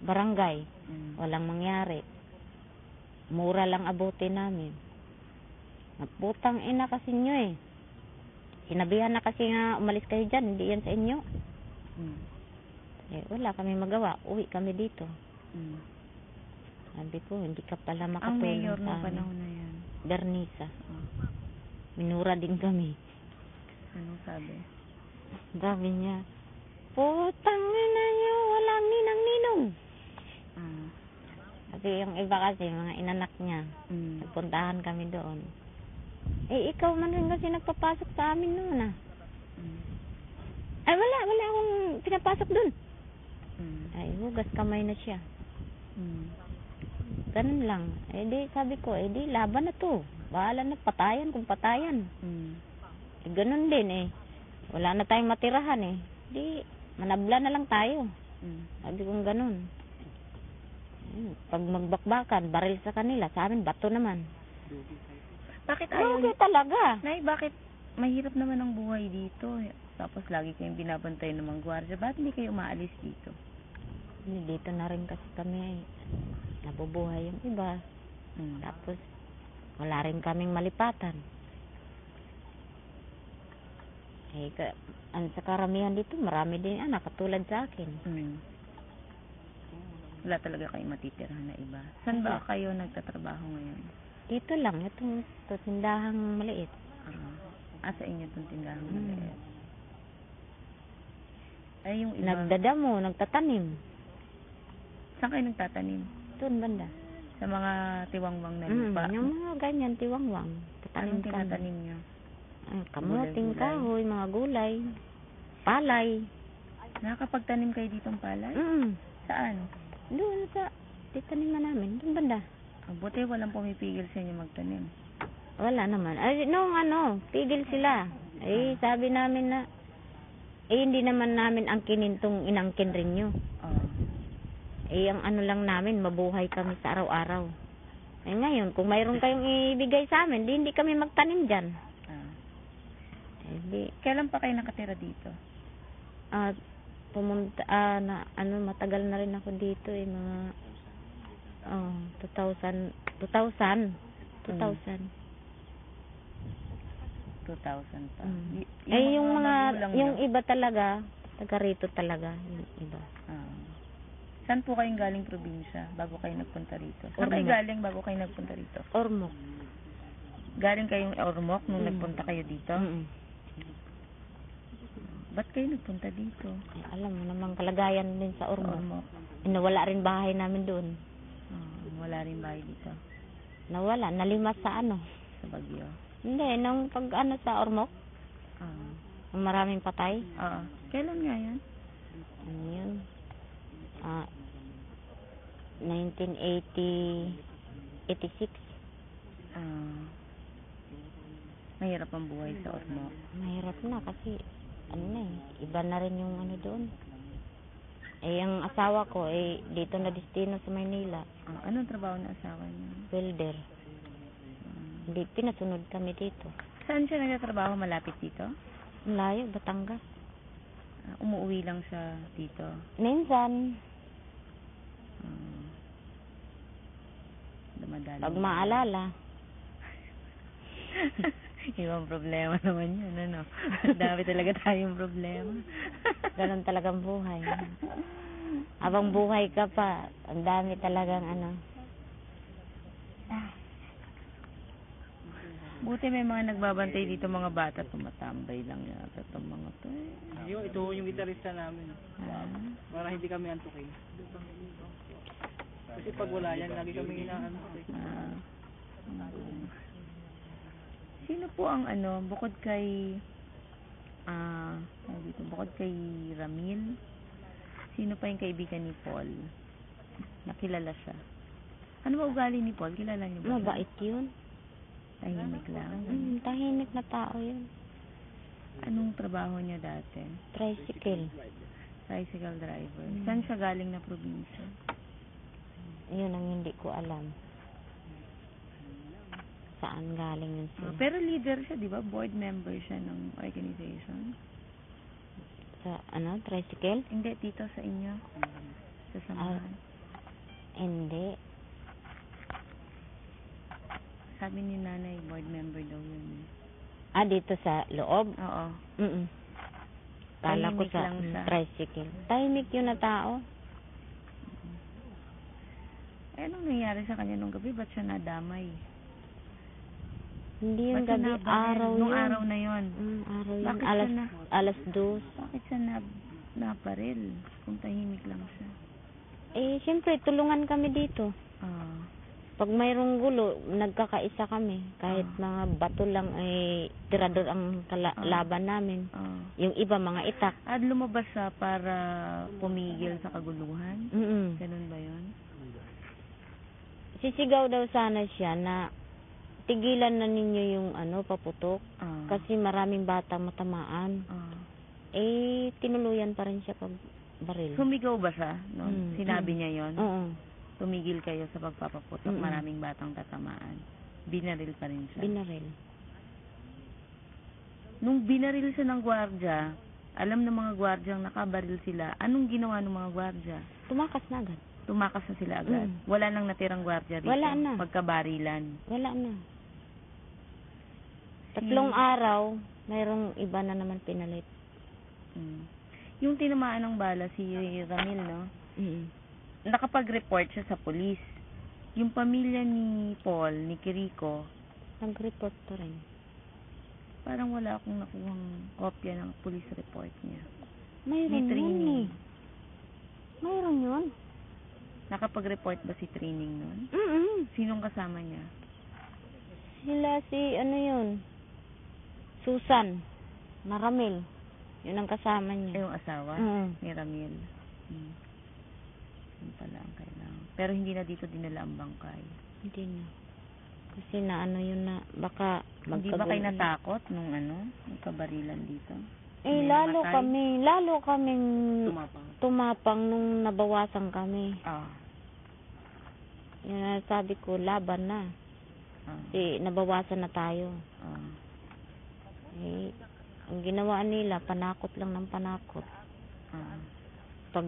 barangay. Walang mangyari. Mura lang abutin namin. Putang ina kasi nyo eh. Sinabihan na kasi nga umalis kayo dyan, hindi yan sa inyo. Eh, wala kami magawa. Uwi kami dito. Sabi ko, hindi ka pala makatulong sa amin. Ang mayor ng panahon na yan? Bernisa. Minura din kami. Anong sabi? Sabi niya, putang ina nyo, walang ninang-ninong. Kasi yung iba kasi, mga inanak niya, nagpuntahan kami doon. Eh, ikaw man rin kasi nagpapasok sa amin noon Ay, wala akong pinapasok doon. Ay, hugas kamay na siya. Ganun lang. Eh, di, sabi ko, eh, di, laban na to. Bahala na, patayan kung patayan. Eh, ganun din eh. Wala na tayong matirahan eh. Di, manabla na lang tayo. Sabi kong ganun. Pag magbakbakan, baril sa kanila, sa amin, bato naman. Bakit ayaw? Okay talaga. Nay, bakit mahirap naman ang buhay dito? Tapos lagi kayong binabantay ng mga gwardiya. Bakit hindi kayo umaalis dito? Dito na rin kasi kami nabubuhay yung iba. Tapos, wala rin kaming malipatan. Eh, sa karamihan dito, marami din anak, katulad sa akin. Wala talaga kayong matitirahan na iba. Saan ba kayo nagtatrabaho ngayon? Dito lang, itong tindahang maliit. Sa inyo itong tindahang maliit. Ay, yung iba... Nagdadamo, nagtatanim. Saan kayo nagtatanim? Doon banda. Sa mga tiwangwang na lupa? Yung mga ganyan, tiwangwang. Anong tinatanim nyo? Kamuting kahoy, mga gulay, palay. Nakakapagtanim kayo ditong palay? Saan? Doon sa titaniman namin, doon banda. Buti walang pumipigil sa inyo magtanim. Wala naman. Ay, pigil sila. Eh, sabi namin na, hindi naman namin angkinin tong inangkin rin nyo. Ang ano lang namin, mabuhay kami sa araw-araw. Eh, ngayon, kung mayroon kayong ibigay sa amin, hindi kami magtanim dyan. Kailan pa kayo nakatira dito? Matagal na rin ako dito mga 2000 pa. Yung iba talaga, taga rito talaga, yung iba. Saan po kayong galing probinsya bago kayo nagpunta rito? Saan kayo galing bago kayo nagpunta rito? Ormoc. Galing kayong Ormoc nung nagpunta kayo dito? Ba't kayo nagpunta dito? Ay, alam mo namang kalagayan din sa Ormoc. Nawala rin bahay namin doon. Wala rin bahay dito? Nawala, nalimas sa Sa Baguio? Hindi, nung pag sa Ormoc. Maraming patay. Kailan nga yan? Ano yun? 1986. Mahirap ang buhay sa Ormoc. Mahirap na kasi iba na rin yung doon. Ang asawa ko dito na destino sa Maynila. Anong trabaho ng asawa niya? Welder. Hindi, pinasunod kami dito. Saan siya nagtatrabaho? Malapit dito? Malayo, Batangas. Umuwi lang siya dito? Minsan. Dumadali. Pag maalala. Ibang problema naman yun, Dami talaga tayong problema. Ganon talagang buhay. Habang buhay ka pa, ang dami talagang Buti may mga nagbabantay dito, mga bata, tumatambay lang yata itong mga to. Ito yung gitarista namin. Para hindi kami antukin. Kasi pag wala yan, lagi kami inaantok. Sino po ang bukod kay Ramil, sino pa yung kaibigan ni Paul? Nakilala siya. Ano ba ugali ni Paul? Kilala niyo ba? Mabait yun. Tahimik lang. Tahimik na tao yun. Anong trabaho niya dati? Tricycle driver. Saan siya galing na probinsya? Yun ang hindi ko alam. Saan galing yun siya. Pero leader siya, di ba? Board member siya ng organization. Sa tricycle? Hindi, dito sa inyo. Sa samahan. sabi ni nanay, board member daw yun. Dito sa loob? Oo. Mm. Kala ko Tahimik sa lang siya. tricycle. Tahimik yun na tao. Eh, anong nangyari sa kanya nung gabi? Ba't siya nadamay? Hindi yung Ba't siya gabi, nabaril? araw Nung yun. araw na yun. Araw yun. Bakit siya Alas 2. Bakit siya naparil? Kung tahimik lang siya. Siyempre, tulungan kami dito. Ah. Pag mayroong gulo, nagkakaisa kami. Kahit Ah. mga bato lang, tirador ang laban namin. Ah. Yung iba, mga itak. At lumabas siya para pumigil sa kaguluhan? Ganun ba yun? Sisigaw daw sana siya na tigilan na ninyo yung paputok. Ah. Kasi maraming batang matamaan. Ah. Tinuluyan pa rin siya pag baril. Sumigaw ba siya? No? Sinabi niya yon. Oo. Tumigil kayo sa pagpapaputok, maraming batang tatamaan. Binaril pa rin siya. Binaril. Nung binaril siya ng gwardya, alam ng mga gwardyang nakabaril sila, anong ginawa ng mga gwardya? Tumakas na agad. Tumakas na sila agad. Wala nang natirang gwardya dito. Wala na. Pagkabarilan. Wala na. 3 araw, mayroong iba na naman pinalit. Yung tinamaan ng bala si Ramil, no? Nakapag-report siya sa police. Yung pamilya ni Paul, ni Kiriko, Nag-report pa rin. parang wala akong nakuhang kopya ng police report niya. Mayroon Ni yun Trining. Mayroon yun. Nakapag-report ba si Trining nun? Sinong kasama niya? Sila yun. Susan. Maramil. Yun ang kasama niya. Yung asawa ni Ramil. Yun pala ang kailangan. Pero hindi na dito dinala ang bangkay. Hindi na. Kasi yun na, baka Hindi ba kayo natakot nung kabarilan dito? lalo kaming Tumapang. tumapang nung nabawasan kami. Yun ang sabi ko, laban na. Nabawasan na tayo. Ang ginawa nila, panakot lang ng panakot. Pag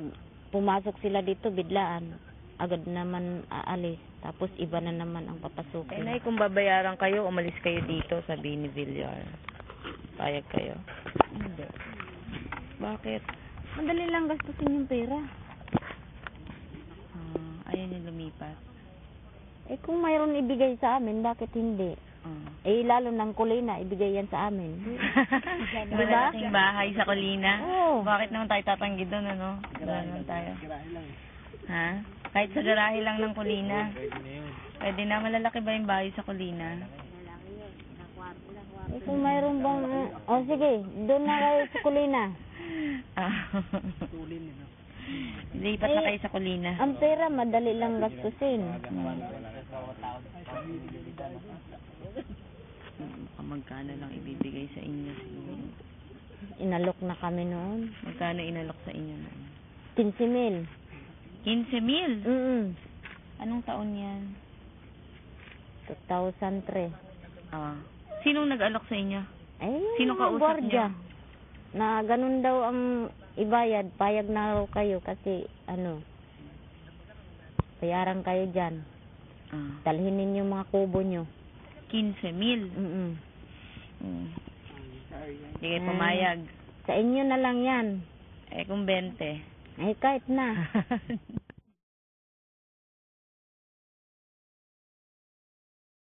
pumasok sila dito, biglaan, agad naman aalis. Tapos iba na naman ang papasukin. Nay, kung babayaran kayo, umalis kayo dito, sabi ni Villar. Payag kayo? Hindi. Bakit? Madali lang gastusin yung pera. Ayaw niyo lumipat. Kung mayroon ibigay sa amin, bakit hindi? Lalo ng Colina, ibigay yan sa amin. Malaking bahay sa Colina. Oo. Bakit naman tayo tatanggi doon, Doon naman tayo. Ha? Kahit sa garahe lang ng Colina. Pwede na, malalaki ba yung bahay sa Colina? Kung mayroon bang... sige, doon na kayo sa Colina. Lipat na kayo sa Colina. Ang pera, madali lang gastusin. Magkano lang ibibigay sa inyo siguro? Inalok na kami noon. Magkano inalok sa inyo noon? 15,000. 15,000? Anong taon yan? 2003. Sinong nag-alok sa inyo? Sinong Mga kausap gwardiya. niyo? Na ganun daw ang ibayad. Payag na raw kayo kasi bayaran kayo dyan. Dalhin ninyo mga kubo nyo. 15,000? Hindi kayo pumayag. Sa inyo na lang yan. Kung 20? Kahit na.